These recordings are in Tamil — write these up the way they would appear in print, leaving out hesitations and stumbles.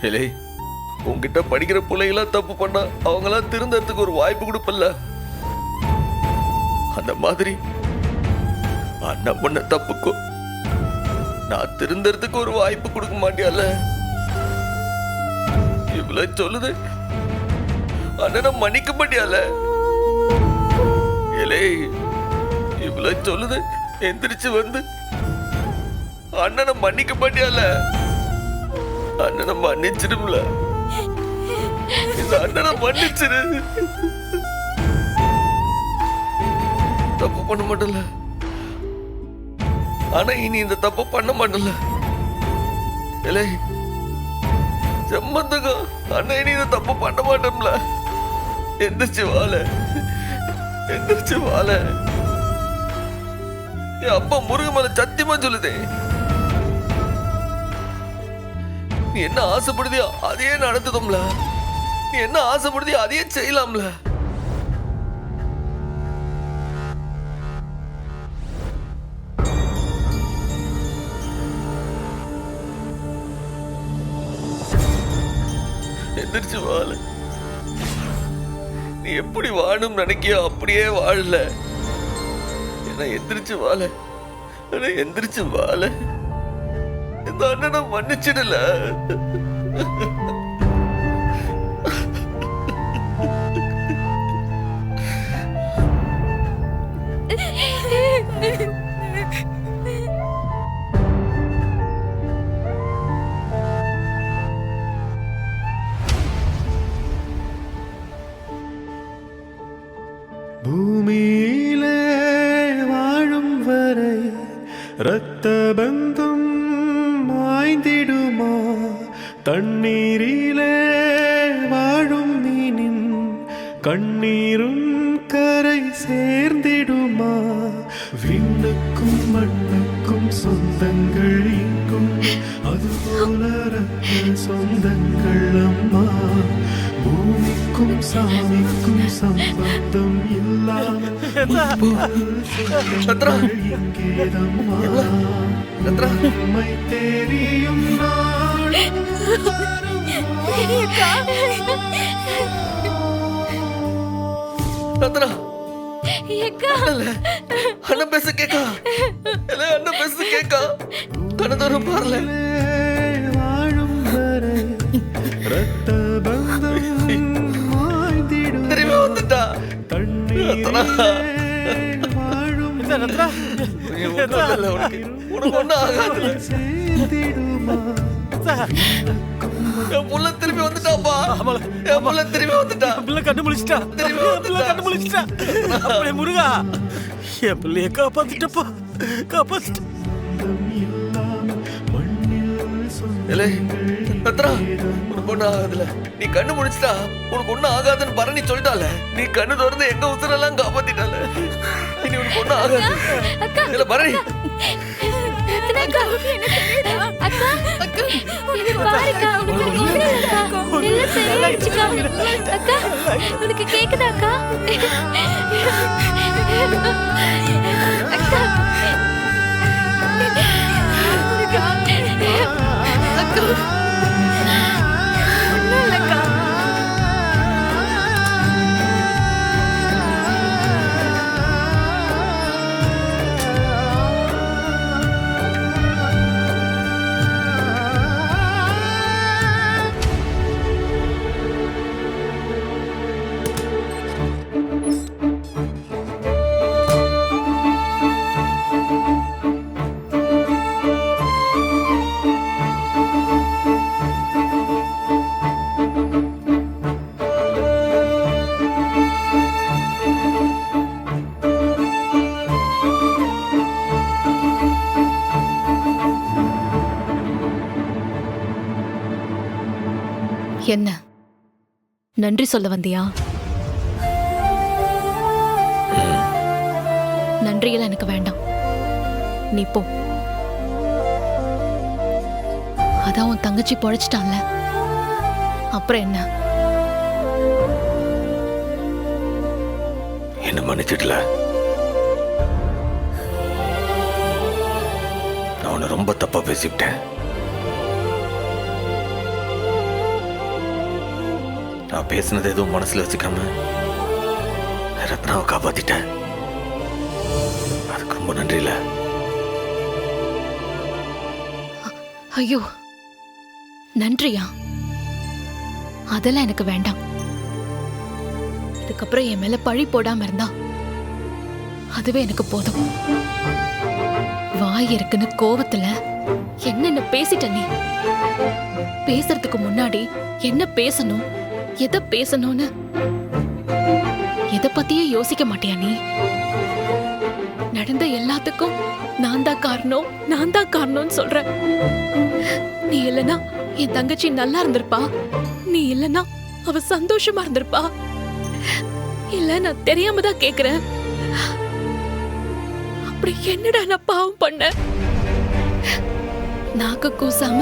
இலே, உன்கிட்ட படிக்கிற பிள்ளைகளா தப்பு பண்ணா அவங்களாம் திருந்தறதுக்கு ஒரு வாய்ப்பு கொடுப்பல்ல. அந்த மாதிரி அண்ணன் பண்ண தப்புக்கும் நான் திருந்தறதுக்கு ஒரு வாய்ப்பு கொடுக்க மாட்டியால? இவ்வளவு சொல்லுது, அண்ணனை மன்னிக்க மாட்டியால? இலே, இவ்வளவு சொல்லுது, எந்திரிச்சு வந்து அண்ணனை மன்னிக்க மாட்டியால? அண்ணனை மன்னிச்சிடும்ல, இந்த அண்ணனை மன்னிச்சிரு. தப்பு பண்ண மாட்டல, ஆனா இனி இந்த தப்பு பண்ண மாட்டல. இல்லை சம்பந்தங்க, அண்ணன் இனி இந்த தப்பு பண்ண மாட்டோம்ல. எந்திரிச்சு வாழ, எந்திரிச்சு வாழ. என் அப்பா முருகமலை சத்தியமா சொல்லுதே, நீ என்ன ஆசைப்படுதியோ அதையே நடத்துதும்ல. நீ என்ன ஆசைப்படுதியோ அதையே செய்யலாம்ல. எந்திரிச்சு வாழ. நீ எப்படி வாழும் நினைக்கியோ அப்படியே வாழல. ஏன்னா எந்திரிச்சு வாழ, எந்திரிச்சு வாழ. இந்த அண்ணனை மன்னிச்சிடல. பூமியிலே வாழும் வரை இரத்த பந்தம் மாய்ந்திடுமா? தண்ணீரிலே வாழும் மீனின் கண்ணீரும் கரை சேர்ந்திடுமா? விண்ணுக்கும் மண்ணுக்கும் சொந்தங்கள் இங்கும், அதுபோல இரத்த சொந்தங்கள் அம்மா. பூமிக்கும் சாமிக்கும் சம்பந்தம் இல்லாமல் இங்கேதம்மா. உம்மை தெரியும் நாள் ரத்னா, அண்ணன் பேச கேக்கா? அண்ணன் பேச கேக்கா? கணதோறும் பாருல. வாழும் வரை இரத்த பந்தம் மாய்ந்திடும். திரும்பி வந்துட்டா. ரத்னா, வாழும் உனக்கு ஒண்ணும் ஆகாதுல. சேர்ந்திடுமா? என் புள்ள திரும்பி வந்துட்டாப்பா. என் புள்ள திரும்பி வந்துட்டா. பிள்ளை கண்டு முழிச்சிட்டா. பிள்ளை கண்டு முழிச்சிட்டா. அப்படியே முருகா, என் பிள்ளைய காப்பாத்திட்டப்பா, காப்பாத்திட்ட. இல்லை ரத்னா, உனக்கு ஒண்ணும் ஆகாதுல. நீ கண்ணு முடிச்சிட்டா. உனக்கு ஒண்ணும் ஆகாதுன்னு பரணி சொல்லிட்டால. நீ கண்ணு திறந்து எங்க உசுரெல்லாம் காப்பாத்திட்டால. இனி உனக்கு ஒண்ணும் ஆகாது. இல்ல பரணி, உனக்கு கேக்குதாக்கா? என்ன நன்றி சொல்ல வந்தியா? நன்றியெல்லாம் எனக்கு வேண்டாம். நீ போ. அதான் உன் தங்கச்சி பொழைச்சிட்டான்ல, அப்புறம் என்ன? என்ன மன்னிச்சிடல. நான் உன்னை ரொம்ப தப்பா பேசிவிட்டேன். நான் பேசுனது எதுவும் மனசுல வச்சுக்காம ரத்னாவை காப்பாத்திட்டேன். அதுக்கு ரொம்ப நன்றில. ஐயோ, நன்றியா? அதெல்லாம் எனக்கு வேண்டாம். இதுக்கப்புறம் என் மேல பழி போடாம இருந்தா அதுவே எனக்கு போதும். வாய் இருக்குன்னு கோவத்துல என்னென்ன பேசிட்ட நீ. பேசுறதுக்கு முன்னாடி என்ன பேசணும், எதை பேசணும்னு எதை பத்தியே யோசிக்க மாட்டியா நீ? நடந்த எல்லாத்துக்கும் நான் தான் காரணம்னு சொல்ற. நீ இல்லனா என் தங்கச்சி நல்லா இருந்திருப்பா, நீ இல்லனா அவ சந்தோஷமா இருந்திருப்பா. இல்ல நான் தெரியாம தான் கேக்குறேன். அப்படி என்னடா நான் பாவம் பண்ண? நாக்கு கூசாம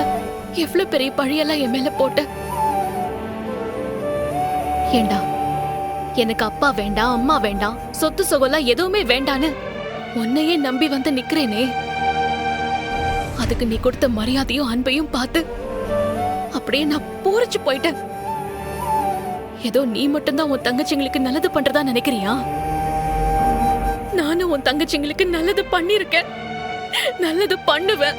எவ்வளவு பெரிய பழியெல்லாம் என் மேல போட்ட. ஏண்டா எனக்கு அப்பா வேண்டாம், அம்மா வேண்டாம், சொத்து சொகெல்லாம் எதுவுமே வேண்டான்னு உன்னையே நம்பி வந்து நிக்கிறேனே. அதுக்கு நீ கொடுத்த மரியாதையும் அன்பையும் பார்த்து அப்படியே நான் பூரிச்சு போயிட்டேன். ஏதோ நீ மட்டும்தான் உன் தங்கச்சிங்களுக்கு நல்லது பண்றதா நினைக்கிறியா? நானும் உன் தங்கச்சிங்களுக்கு நல்லது பண்ணிருக்கேன், நல்லது பண்ணுவேன்.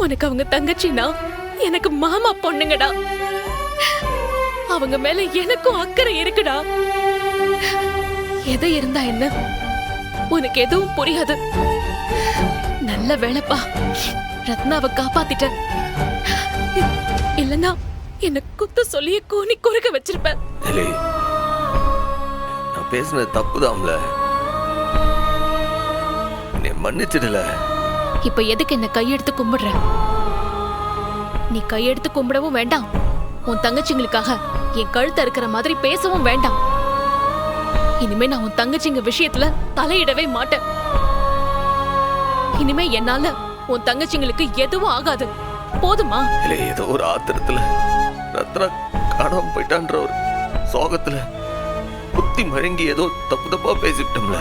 உனக்கு அவங்க தங்கச்சினா எனக்கு மாமா பொண்ணுங்கடா. அவங்க மேல எனக்கும் அக்கறை இருக்குடா. எதை இருந்தா என்ன, உனக்கு எதுவும் புரியாது. நல்ல வேலைப்பா, ரத்னாவை காப்பாத்திட்ட. இல்லனா என்ன குத்த சொல்லிய கோணி குறுக்க வச்சிருப்பேன். நான் பேசுனது தப்புதான்ல, நீ மன்னிச்சிடல. இப்ப எதுக்கு என்ன கையெடுத்து கும்பிடுற? நீ கையெடுத்து கும்பிடவும் வேண்டாம், உன் தங்கச்சிங்களுக்காக என் கழுத்த இருக்கிற மாதிரி பேசவும் வேண்டாம். இனிமே நான் உன் தங்கச்சிங்க விஷயத்துல தலையிடவே மாட்டேன். இனிமே என்னால உன் தங்கச்சிங்களுக்கு எதுவும் ஆகாது, போதுமா? ஏதோ ஒரு ஆத்திரத்துல ரத்னா காணாம போயிட்டான்ற ஒரு சோகத்துல புத்தி மழுங்கி ஏதோ தப்பு தப்பா பேசிட்டோம்ல.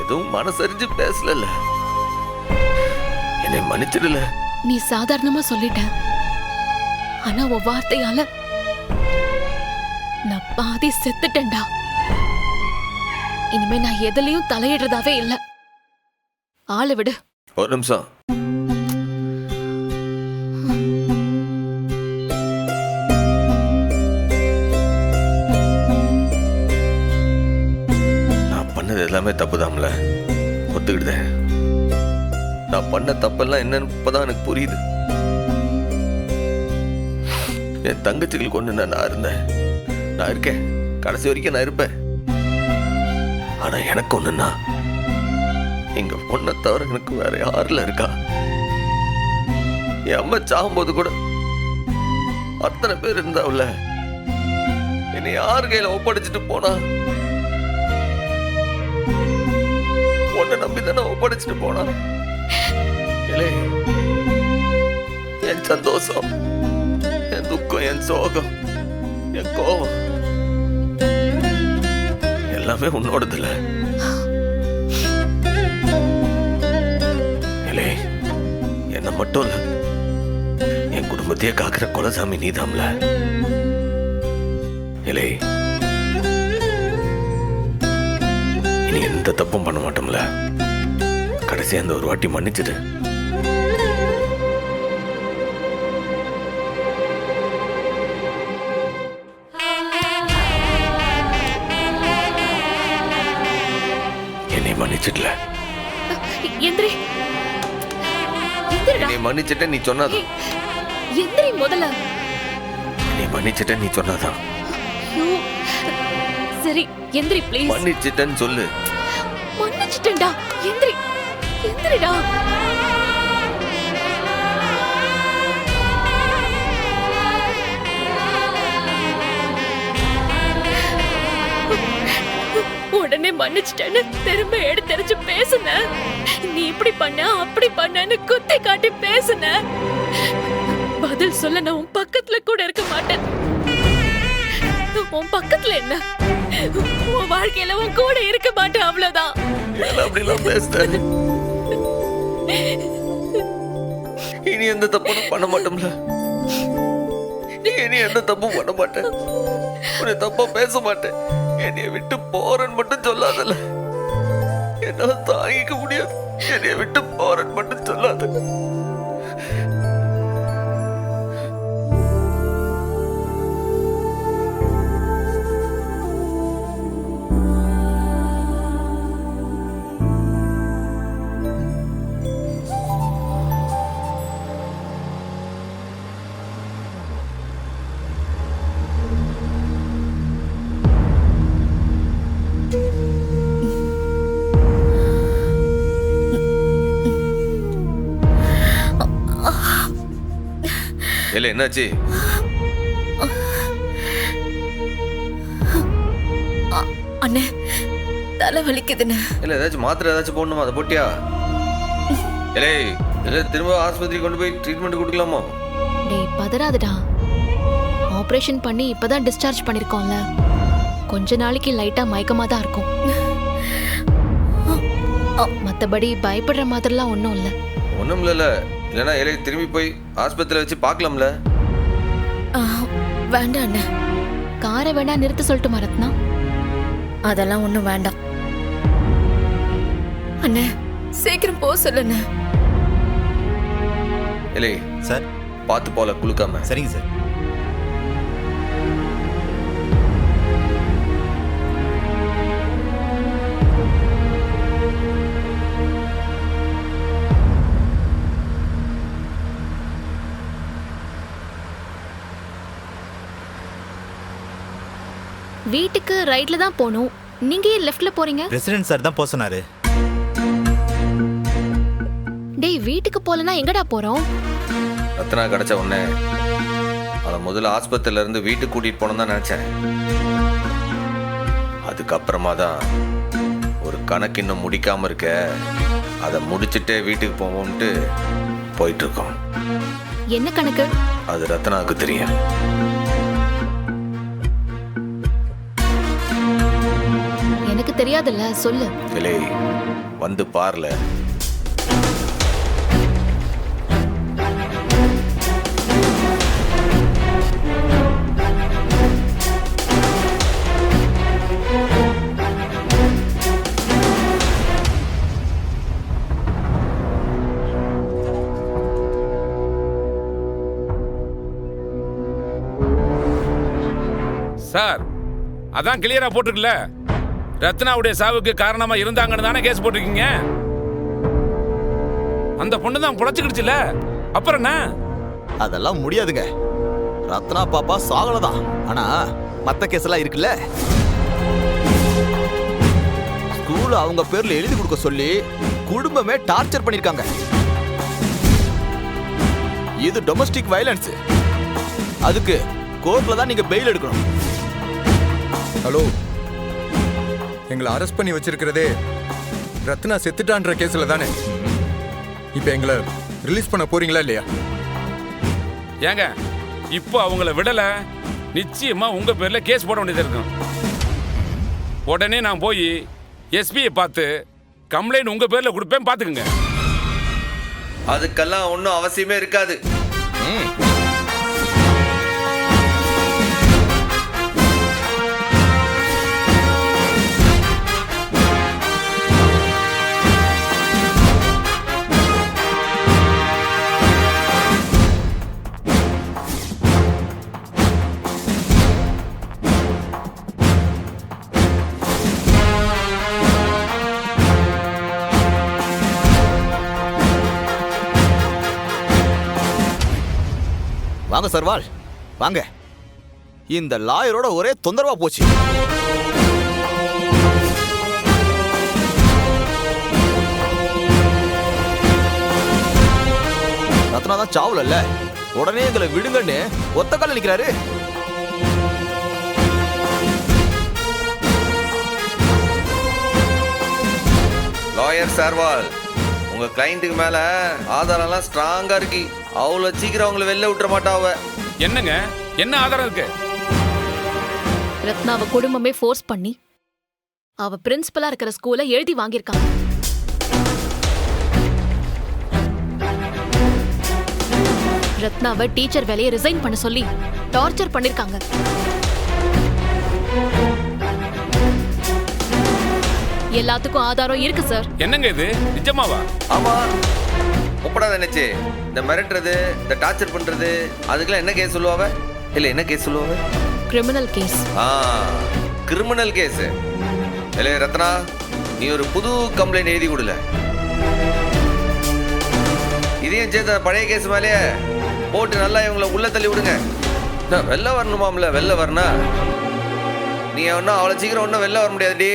எதுவும் மனசறிஞ்சு பேசல. என்னை மன்னிச்சிடல. நீ சாதாரணமா சொல்லிட்ட, ஆனா உன் வார்த்தையால நான் பாதி செத்துட்டேன்டா. இனிமே நான் எதுலயும் தலையிடுறதாவே இல்ல. ஆளு விடு. ஒரு நிமிஷம். நான் பண்ணது எல்லாமே தப்புதான்ல, ஒத்துக்கிட்டேன். நான் பண்ண தப்பெல்லாம் என்னன்னு இப்பதான் எனக்கு புரியுது. என் தங்கச்சிகளுக்கு ஒண்ணு நான் இருந்தேன், நான் இருக்கேன், கடைசி வரைக்கும் நான் இருப்பேன். ஆனா எனக்கு ஒண்ணுன்னா எங்க பொண்ணை தவிர எனக்கு வேற யாருல இருக்கா? என் அம்மா சாகும்போது கூட அத்தனை பேர் இருந்தாவுல, என்னை யார் கையில ஒப்படைச்சிட்டு போனா? உன்னை நம்பிதானே ஒப்படைச்சிட்டு போனா. என் சந்தோஷம், என் துக்கம், என் சோகம், என் கோபம் எல்லாமே உன்னோடதுல. என்ன மட்டும் இல்ல, என் குடும்பத்தையே காக்கிற குலசாமி நீதாம்ல. இலே, இனி எந்த தப்பும் பண்ண மாட்டோம்ல. கடைசியா அந்த ஒரு வாட்டி மன்னிச்சிடு. என்னை மன்னிச்சிடல. எந்திரி, எந்திரிடா. என்னை மன்னிச்சிட்ட நீ சொன்னாதான். எந்திரி முதல்ல. நீ மன்னிச்சிட்ட நீ சொன்னாதான். ஐயோ, சரி எந்திரி ப்ளீஸ். மன்னிச்சிட்டன்னு சொல்லு. மன்னிச்சிட்டேன்டா, எந்திரி, எந்திரிடா. உடனே மன்னிச்சிட்டேன்னு திரும்ப எடுத்து பேசுன. நீ இப்படி பண்ண அப்படி பண்ணன்னு குத்தி காட்டி பேசுன. பதில் சொல்ல நான் உன் பக்கத்துல கூட இருக்க மாட்டேன். உன் பக்கத்துல என்ன, உன் வாழ்க்கையில உன் கூட இருக்க மாட்டேன், அவ்வளவுதான். அப்படிலாம் பேசுற. இனி எந்த தப்பும் பண்ண மாட்டோம்ல. நீ இனி எந்த தப்பும் பண்ண மாட்டேன், உன்னை தப்பா பேச மாட்டேன். என்னைய விட்டு போறேன்னு மட்டும் சொல்லாதல்ல. என்னால தாங்கிக்க முடியாது. என்னைய விட்டு போறேன்னு மட்டும் சொல்லாத. இல்ல என்னாச்சு? அண்ணே தலை வலிக்குதுண்ணே. இல்ல ஏதாச்சும் மாத்திரை ஏதாச்சும் போடணுமா? அதை போட்டியா? இல்லை இல்ல திரும்ப ஆஸ்பத்திரி கொண்டு போய் ட்ரீட்மெண்ட் கொடுக்கலாமா? டேய் பதறாதடா. ஆபரேஷன் பண்ணி இப்பதான் டிஸ்சார்ஜ் பண்ணிருக்கோம்ல. கொஞ்ச நாளைக்கு லைட்டா மயக்கமா தான் இருக்கும். மத்தபடி பயப்படுற மாதிரிலாம் ஒன்றும் இல்லை. ஒன்றும் இல்லைல்ல. இல்லைன்னா இலை திரும்பி போய் ஆஸ்பத்திரியில் வச்சு பார்க்கலாம்ல. வேண்டாம் அண்ணே. காரை வேணா நிறுத்த சொல்லிட்டு ரத்னா. அதெல்லாம் ஒண்ணும் வேண்டாம் அண்ணே. சீக்கிரம் போ சொல்லுண்ணே. இல்லை சார். பார்த்து போல குளுக்காம. சரிங்க சார். வீட்டுக்கு ரைட்ல தான் போகணும். நீங்க ஏன் லெஃப்ட்ல போறீங்க? பிரசிடென்ட் சார் தான் போக சொன்னாரு. டேய் வீட்டுக்கு போலனா எங்கடா போறோம்? ரத்னா கிடைச்ச உடனே அதை முதல்ல ஆஸ்பத்திரியில இருந்து வீட்டுக்கு கூட்டிட்டு போனோம் தான் நினைச்சேன். அதுக்கப்புறமா தான் ஒரு கணக்கு இன்னும் முடிக்காம இருக்க, அதை முடிச்சுட்டே வீட்டுக்கு போவோம்ட்டு போயிட்டு இருக்கோம். என்ன கணக்கு? அது ரத்னாவுக்கு தெரியும். எனக்கு தெரியாதுல்ல, சொல்லு. இல்லை வந்து பார்ல. சார் அதான் கிளியரா போட்டிருக்குல்ல, ரத்னாவுடைய சாவுக்கு காரணமா இருந்தாங்கன்னு தானே கேஸ் போட்டிருக்கீங்க. அந்த பொண்ணு தான் புழைச்சுக்கிடுச்சுல, அப்புறம் என்ன? அதெல்லாம் முடியாதுங்க. ரத்னா பாப்பா சாகலதான். ஆனா மத்த கேஸ் எல்லாம் இருக்குல்ல, ஸ்கூல் அவங்க பேர்ல எழுதி கொடுக்க சொல்லி குடும்பமே டார்ச்சர் பண்ணிருக்காங்க. இது டொமஸ்டிக் வயலன்ஸ். அதுக்கு கோர்ட்ல தான் நீங்க பெயில் எடுக்கணும். ஹலோ, எங்களை அரெஸ்ட் பண்ணி வச்சிருக்கிறதே ரத்னா செத்துட்டான்ற கேஸ்ல தானே. இப்ப எங்களை ரிலீஸ் பண்ண போறீங்களா இல்லையா? ஏங்க இப்போ அவங்கள விடல, நிச்சயமா உங்க பேர்ல கேஸ் போட வேண்டியது இருக்கும். உடனே நான் போய் எஸ்பியை பார்த்து கம்ப்ளைண்ட் உங்க பேர்ல கொடுப்பேன், பாத்துக்குங்க. அதுக்கெல்லாம் ஒன்றும் அவசியமே இருக்காது. வாங்க சர்வால், வாங்க. இந்த லாயரோட ஒரே தொந்தரவா போச்சு. ரத்னா தான் சாவல, உடனே எங்களை விடுங்கன்னு ஒத்த கால நிக்கிறாரு. லாயர் சார்வால், உங்க கிளைண்ட்டுக்கு மேல ஆதாரம் எல்லாம் ஸ்ட்ராங்கா இருக்கு. அவ்வளவு சீக்கிரம் அவங்களை வெளில விட்டுற மாட்டாவ. என்னங்க, என்ன ஆதாரம் இருக்கு? ரத்னாவை குடும்பமே ஃபோர்ஸ் பண்ணி அவ பிரின்சிபலா இருக்கிற ஸ்கூலை எழுதி வாங்கியிருக்காங்க. ரத்னாவை டீச்சர் வேலையை ரிசைன் பண்ண சொல்லி டார்ச்சர் பண்ணிருக்காங்க. எல்லாத்துக்கும் ஆதாரம் இருக்கு சார். என்னங்க இது நிஜமாவா? ஆமா, ஒப்படாத நினைச்சு இந்த மிரட்டுறது, இந்த டார்ச்சர் பண்றது, அதுக்கெல்லாம் என்ன கேஸ் சொல்லுவாவ? இல்ல என்ன கேஸ் சொல்லுவாவ? Criminal case. Criminal case. இல்ல ரத்னா, நீ ஒரு புது கம்ப்ளைண்ட் எழுதி கொடுல. இதையும் சேர்த்த பழைய கேஸ் மேலேயே போட்டு நல்லா இவங்களை உள்ள தள்ளி விடுங்க. வெளில வரணுமாம்ல, வெளில வரனா நீ ஒன்னும் அவ்வளவு சீக்கிரம் ஒன்னும் வெளில வர முடியாதுடி.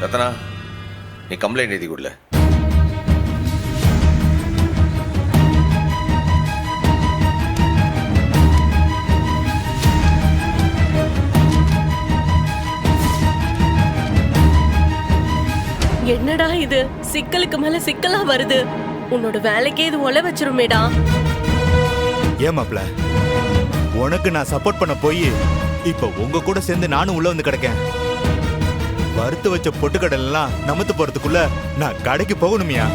ரத்னா, நீ கம்ப்ளைண்ட் எழுதி கொடுல. என்னடா இது, சிக்கலுக்கு மேல சிக்கலா வருது. உன்னோட வேலைக்கே இது ஒல வச்சிருமேடா. ஏன் மாப்ள, உனக்கு நான் சப்போர்ட் பண்ண போய் இப்ப உங்க கூட சேர்ந்து நானும் உள்ள வந்து கிடக்கேன். வறுத்து வச்ச பொட்டுக்கடல் எல்லாம் நமத்து போறதுக்குள்ள நான் கடைக்கு போகணுமியா?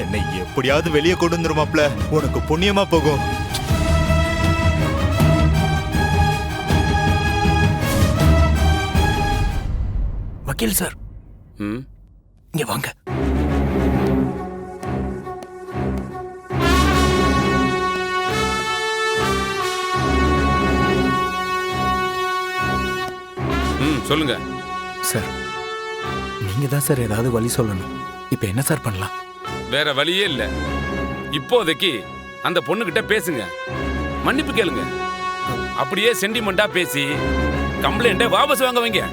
என்னை எப்படியாவது வெளியே கொண்டு வந்துரும் மாப்ள, உனக்கு புண்ணியமா போகும். வக்கீல் சார், இங்க வாங்க. சொல்லுங்க சார், நீங்க தான் சார் ஏதாவது வழி சொல்லணும். இப்ப என்ன சார் பண்ணலாம்? வேற வழியே இல்ல. இப்போதைக்கு அந்த பொண்ணுகிட்ட பேசுங்க, மன்னிப்பு கேளுங்க. அப்படியே சென்டிமெண்டா பேசி கம்ப்ளைண்ட்டை வாபஸ் வாங்க வைங்க.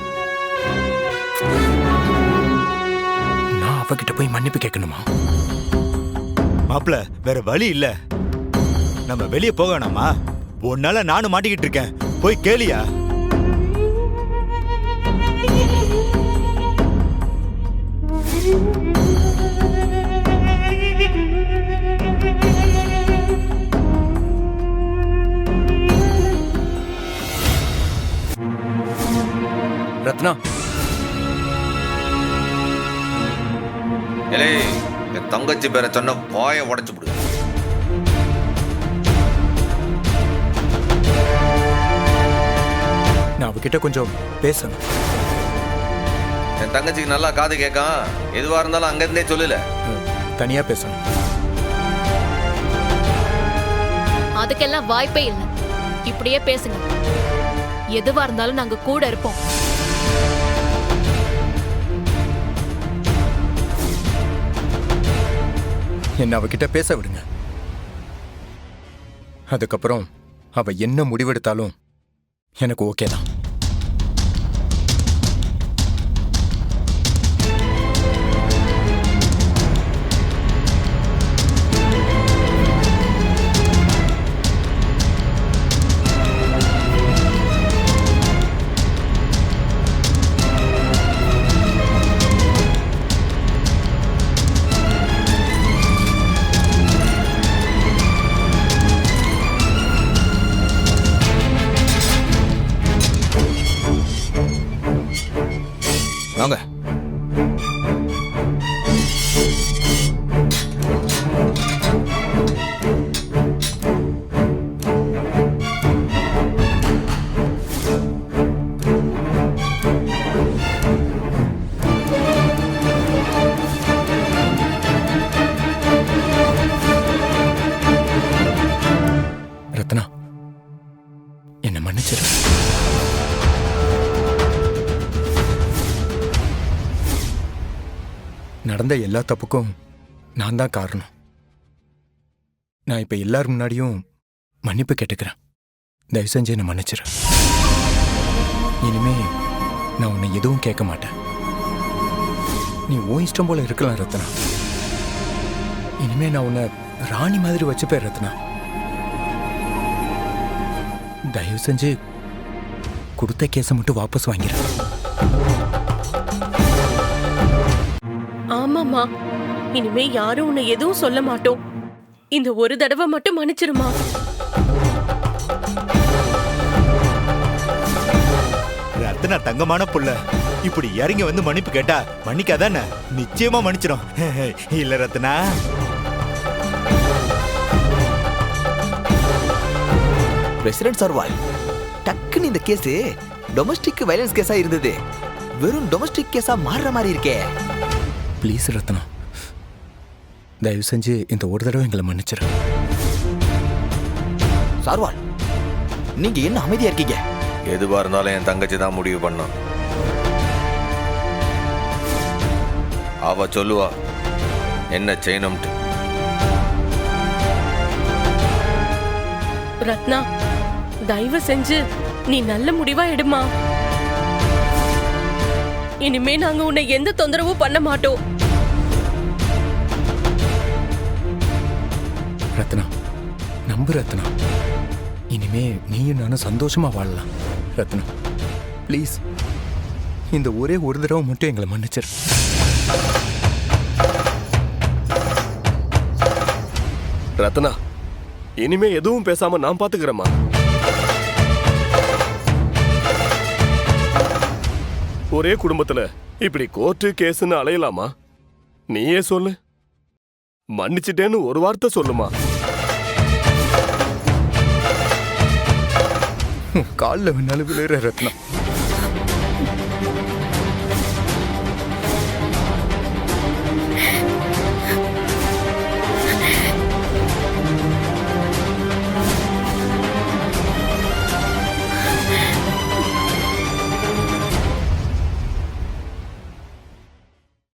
நான் அவகிட்ட போய் மன்னிப்பு கேட்கணுமா? மாப்ள, வேற வழி இல்ல. நம்ம வெளியே போக வேணாமா? உன்னால நானும் மாட்டிக்கிட்டு இருக்கேன், போய் கேளியா? ரத்னா, என் தங்கச்சி பேரை சொன்ன வாயை உடைச்சு விடு. நான் அவகிட்ட கொஞ்சம் பேசணும். என் தங்கச்சிக்கு நல்லா காது கேட்கான். எதுவா இருந்தாலும் அங்கிருந்தே சொல்லல. தனியா பேசணும். அதுக்கெல்லாம் வாய்ப்பே இல்லை. இப்படியே பேசுங்க. எதுவா இருந்தாலும் நாங்க கூட இருப்போம். என்ன அவகிட்ட பேச விடுங்க. அதுக்கப்புறம் அவ என்ன முடிவெடுத்தாலும் எனக்கு ஓகே தான். வாங்க. ரத்னா, என்ன மன்னிச்சிரு. நடந்த எல்லா தப்புக்கும் நான் தான் காரணம். நான் இப்ப எல்லாரும் முன்னாடியும் மன்னிப்பு கேட்டுக்கிறேன். தயவு செஞ்சு என்னை மன்னிச்சிரு. இனிமே நான் உன்னை எதுவும் கேட்க மாட்டேன். நீ உன் இஷ்டம் போல இருக்கலாம் ரத்னா. இனிமே நான் உன்னை ராணி மாதிரி வச்சுப்பேன் ரத்னா. தயவு செஞ்சு கொடுத்த கேஸை மட்டும் வாபஸ் வாங்கிடு. ஆமாமா, இனிமே யாரும் உன்னை எதுவும் சொல்ல மாட்டோம். இந்த ஒரு தடவை மட்டும் மன்னிச்சிருமா. ரத்னா தங்கமான புள்ள, இப்படி இறங்கி வந்து மன்னிப்பு கேட்டா மன்னிக்காதானே? நிச்சயமா மன்னிச்சிடும். இல்ல ரத்னா? பிரசிடென்ட் சர்வால், டக்குன்னு இந்த கேஸ் டொமஸ்டிக் வயலன்ஸ் கேஸா இருந்தது வெறும் டொமஸ்டிக் கேஸா மாறுற மாதிரி இருக்கே. ப்ளீஸ் ரத்னா, தயவு செஞ்சு இந்த ஒரு தடவை எங்களை மன்னிச்சிரு. சர்வால், நீங்க என்ன அமைதியா இருக்கீங்க? எதுவா இருந்தாலும் என் தங்கச்சி தான் முடிவு பண்ணோம். அவ சொல்லுவா என்ன செய்யணும்ட்டு. ரத்னா, தயவு செஞ்சு நீ நல்ல முடிவா எடுமா. இனிமே நாங்க உன்னை எந்த தொந்தரவும் பண்ண மாட்டோம். ரத்னா, நம்பு ரத்னா. இனிமே நீயும் நானும் சந்தோஷமா வாழலாம். ரத்னா ப்ளீஸ், இந்த ஒரே ஒரு தடவை மட்டும் எங்களை மன்னிச்சிரு. ரத்னா, இனிமே எதுவும் பேசாம நான் பாத்துக்கிறேம்மா. ஒரே குடும்பத்துல இப்படி கோர்ட்டு கேஸ்ன்னு அலையலாமா? நீயே சொல்லு. மன்னிச்சிட்டேன்னு ஒரு வார்த்தை சொல்லுமா. காலில் வேணாலும் விழுற ரத்னா.